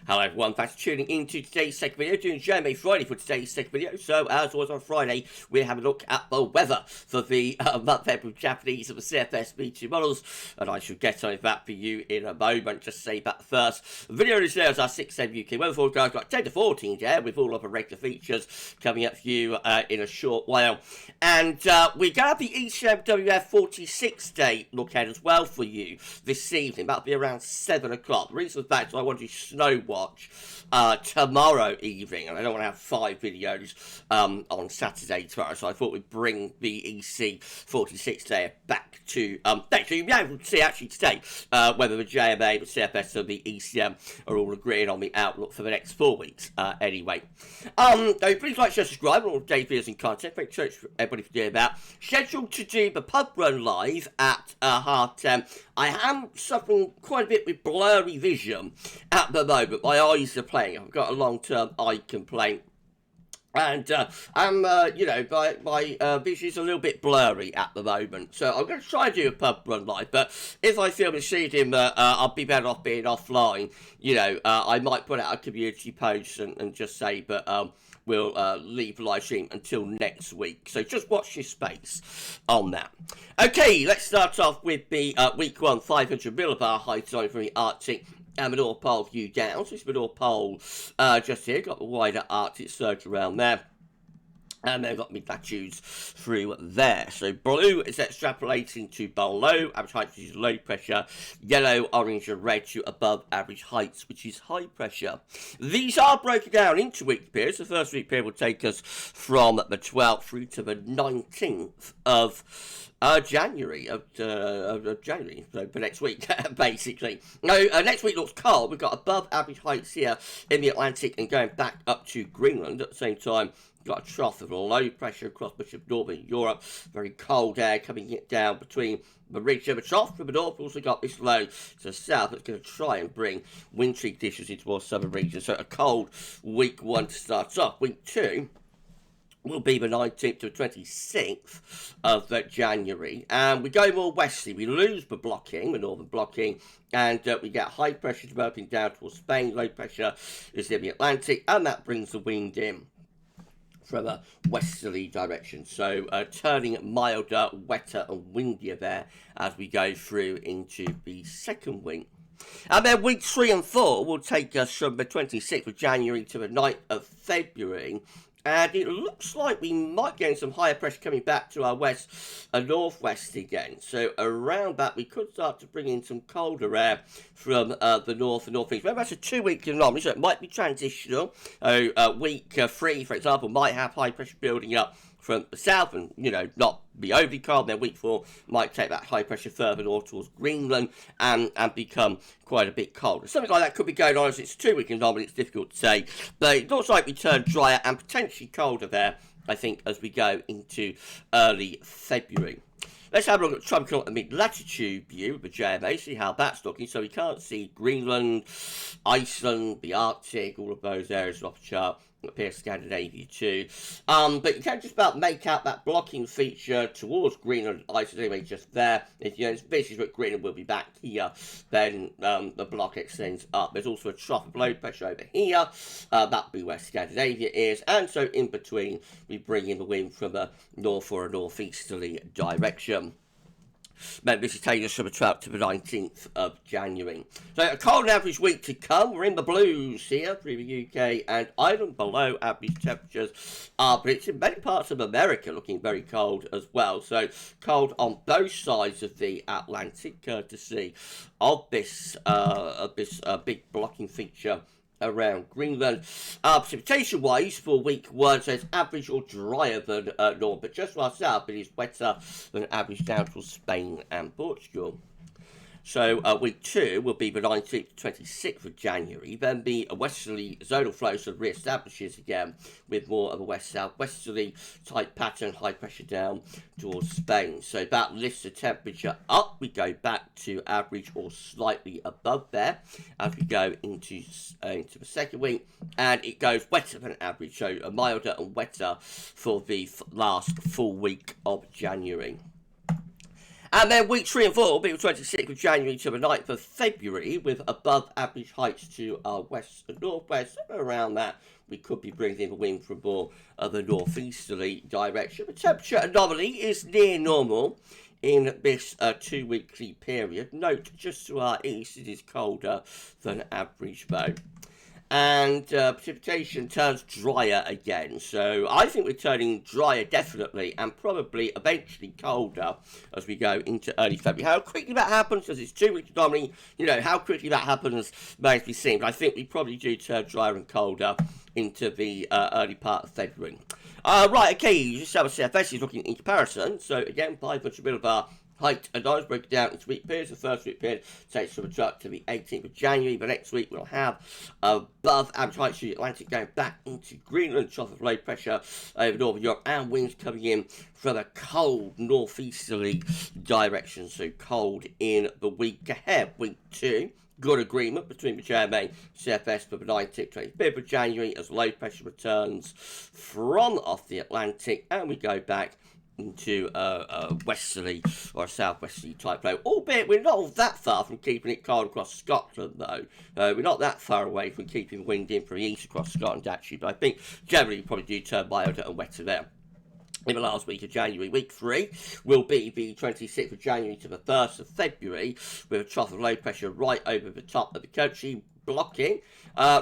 Hello everyone, thanks for tuning in to today's second video, doing JMA Friday for today's second video. So as always on Friday, we have a look at the weather for the month February Japanese of the CFS V2 models, and I shall get on that for you in a moment. Just say that first. The video is there as our 6-7 UK weather forecast, got 10 to 14 there, with all of the regular features coming up for you in a short while. And we're going to have the GWV 46 day look ahead as well for you this evening. That'll be around 7 o'clock. The reason for that is I want to snow watch tomorrow evening, and I don't want to have 5 videos on Saturday tomorrow, so I thought we'd bring the EC 46 day back to so you'll be able to see actually today whether the JMA, the CFS and the ECM are all agreeing on the outlook for the next 4 weeks anyway. Please like, share, subscribe on all day videos and content. Thanks so much for everybody for doing that. Scheduled to do the pub run live at 10:30. I am suffering quite a bit with blurry vision at the moment. My eyes are playing. I've got a long-term eye complaint. And my vision is a little bit blurry at the moment. So I'm going to try and do a pub run live. But if I feel misleading, I'll be better off being offline. I might put out a community post and just say, but we'll leave the live stream until next week. So just watch your space on that. Okay, let's start off with the week 1 500 millibar high zone from the Arctic and the North Pole view down. So it's the North Pole just here, got the wider Arctic surge around there. And they've got mid-latitudes through there. So blue is extrapolating to below average heights, which is low pressure. Yellow, orange and red to above average heights, which is high pressure. These are broken down into week periods. The first week period will take us from the 12th through to the 19th of January, so for next week, basically. No, next week looks cold. We've got above average heights here in the Atlantic and going back up to Greenland at the same time. Got a trough of low pressure across much of northern Europe. Very cold air coming down between the ridge of the trough. From the north, we've also got this low to the south that's going to try and bring wintry conditions into more southern regions. So a cold week 1 to start off. Week 2 will be the 19th to 26th of January. And we go more westerly. We lose the blocking, the northern blocking, and we get high pressure developing down towards Spain. Low pressure is in the Atlantic, and that brings the wind in from a westerly direction. So turning milder, wetter and windier there as we go through into the second week. And then week 3 and 4 will take us from the 26th of January to the 9th of February. And it looks like we might get some higher pressure coming back to our west and northwest again. So around that, we could start to bring in some colder air from the north and northeast. Remember, that's a 2-week anomaly, so it might be transitional. Week 3, for example, might have high pressure building up from the south and, not be overly cold. Then week 4 might take that high pressure further north towards Greenland and become quite a bit colder. Something like that could be going on as it's a 2-week anomaly. It's difficult to say, but it looks like we turn drier and potentially colder there, I think, as we go into early February. Let's have a look at tropical and mid-latitude view of the JMA, see how that's looking. So we can't see Greenland, Iceland, the Arctic, all of those areas off the chart. Appears Scandinavia too. But you can just about make out that blocking feature towards Greenland and Iceland anyway, just there. If this is what Greenland will be back here, then the block extends up. There's also a trough of low pressure over here. That'll be where Scandinavia is. And so in between, we bring in the wind from a north or a northeasterly direction. Remember, this is taking us from the 12th to the 19th of January. So a cold average week to come. We're in the blues here through the UK and Ireland. Below average temperatures are predicted. Many parts of America looking very cold as well. So cold on both sides of the Atlantic, courtesy of this big blocking feature around Greenland. Precipitation-wise for week 1, so it's average or drier than normal, but just to our south, it is wetter than average down towards Spain and Portugal. So week 2 will be the 19th to 26th of January. Then the westerly zonal flow sort of re-establishes again with more of a west-southwesterly type pattern, high pressure down towards Spain. So that lifts the temperature up. We go back to average or slightly above there as we go into the second week. And it goes wetter than average, so milder and wetter for the last full week of January. And then week 3 and 4 will be the 26th of January to the 9th of February, with above average heights to our west and northwest. Around that, we could be bringing in the wind from more of the northeasterly direction. The temperature anomaly is near normal in this 2-weekly period. Note, just to our east, it is colder than average though. And precipitation turns drier again. So I think we're turning drier definitely, and probably eventually colder as we go into early February. How quickly that happens, because it's 2 weeks normally, how quickly that happens remains to be seen. But I think we probably do turn drier and colder into the early part of February. Right, okay, just have a CFS is looking in comparison. So again, 500 millibar height and I was broken down into week periods. The first week period takes from the truck to the 18th of January. The next week we'll have above average heights to the Atlantic going back into Greenland, trough of low pressure over Northern Europe, and winds coming in from a cold northeasterly direction. So cold in the week ahead. Week 2. Good agreement between the JMA CFS for the 19th, 25th of January as low pressure returns from off the Atlantic, and we go back into a westerly or a southwesterly type flow. Albeit we're not that far from keeping it cold across Scotland, though. We're not that far away from keeping the wind in from the east across Scotland, actually. But I think generally we probably do turn milder and wetter there. In the last week of January, week 3 will be the 26th of January to the 1st of February, with a trough of low pressure right over the top of the country, blocking,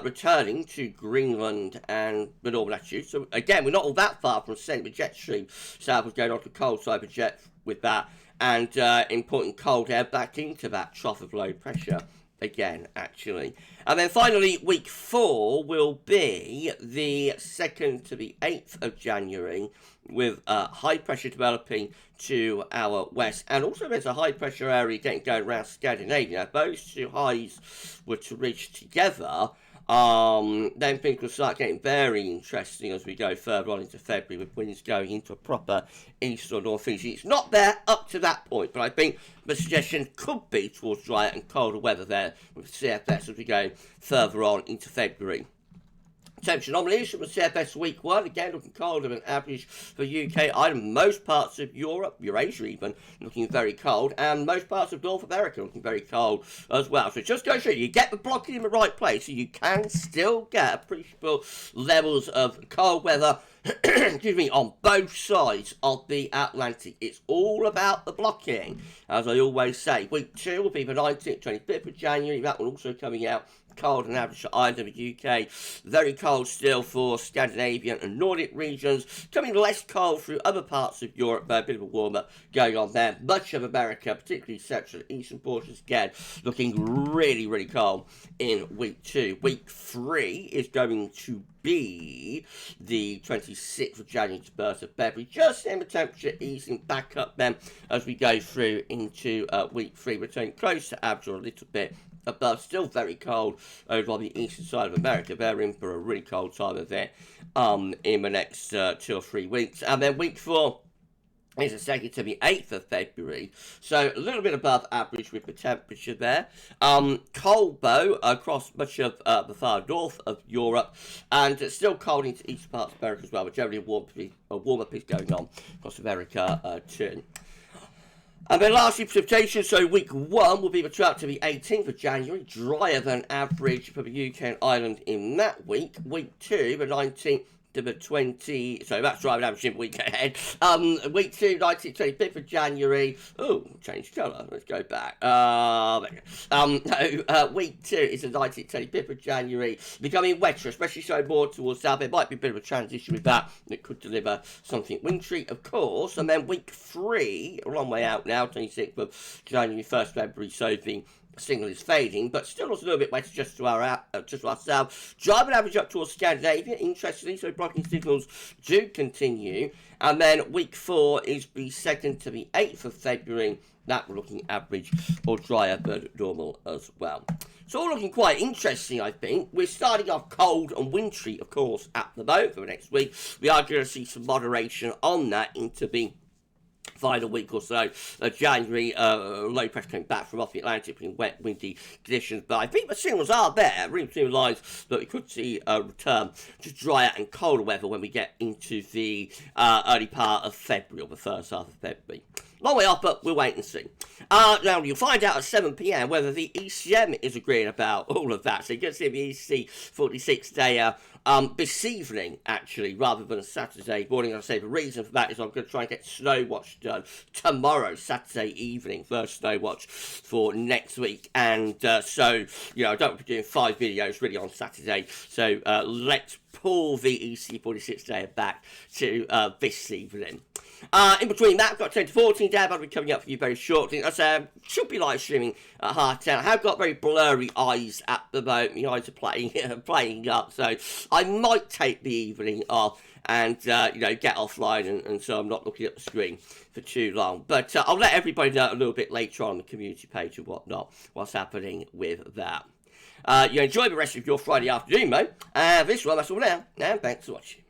returning to Greenland and the northern latitude. So again, we're not all that far from sending the jet stream southwards, going on to the cold side of the jet with that, and importing cold air back into that trough of low pressure again, actually. And then finally, week 4 will be the 2nd to the 8th of January, with high pressure developing to our west, and also there's a high pressure area getting going around Scandinavia. If those two highs were to reach together, then things will start getting very interesting as we go further on into February, with winds going into a proper east or northeast. It's not there up to that point, but I think the suggestion could be towards drier and colder weather there with CFS as we go further on into February. Temperature anomalies from the CFS week 1, again looking colder than average for UK, Ireland, most parts of Europe, Eurasia even, looking very cold, and most parts of North America looking very cold as well. So it just goes to show you get the blocking in the right place, so you can still get appreciable levels of cold weather excuse me, on both sides of the Atlantic. It's all about the blocking, as I always say. Week 2 will be the 19th, 25th of January. That one also coming out cold and average for Ireland and the UK. Very cold still for Scandinavian and Nordic regions. Coming less cold through other parts of Europe, but a bit of a warmer going on there. Much of America, particularly central and eastern portions, again, looking really, really cold in week 2. Week 3 is going to be the 26th of January to 1st of February. Just in the temperature easing back up then as we go through into week 3, returning close to average or a little bit above. Still very cold over on the eastern side of America. They're in for a really cold time of it in the next 2 or 3 weeks. And then week 4 is the 2nd to the 8th of February, so a little bit above average with the temperature there. Cold though across much of the far north of Europe, and still cold into eastern parts of America as well, but generally a warmer piece going on across America too. And then lastly, precipitation. So week 1 will be the 12th to the 18th of January, drier than average for the UK and Ireland in that week. Week 2, the 19th to the 20, so that's driving average in week ahead. Week 2, 19th, 25th of January. Oh, change colour. Let's go back. Week 2 is the 19th, 25th of January. Becoming wetter, especially so more towards south. There might be a bit of a transition with that. It could deliver something wintry, of course. And then week 3, a long way out now, 26th of January, 1st February. So the signal is fading, but still a little bit wetter just to our south. Driving average up towards Scandinavia, interestingly, so blocking signals do continue. And then week 4 is the 2nd to the 8th of February. That we're looking average or drier than normal as well. So all looking quite interesting, I think. We're starting off cold and wintry, of course, at the moment for the next week. We are going to see some moderation on that into the final week or so of January. Low pressure coming back from off the Atlantic in wet, windy conditions. But I think the signals are there, really signalise that we could see a return to drier and colder weather when we get into the early part of February, or the first half of February. Long way off, but we'll wait and see. Now, you'll find out at 7 p.m. whether the ECM is agreeing about all of that. So you're going to see the EC 46-day this evening, actually, rather than a Saturday morning. I'll say the reason for that is I'm going to try and get Snow Watch done tomorrow, Saturday evening, first Snow Watch for next week. And so, you know, I don't want to be doing 5 videos really on Saturday. So let's pull the EC 46-day back to this evening. In between that, I've got 10 to 14 dab. I'll be coming up for you very shortly. I say, should be live streaming at 10:30. I have got very blurry eyes at the moment. My eyes are playing up, so I might take the evening off and, you know, get offline and so I'm not looking at the screen for too long. But I'll let everybody know a little bit later on the community page and whatnot, what's happening with that. You enjoy the rest of your Friday afternoon, mate. This one, that's all now. And thanks for watching.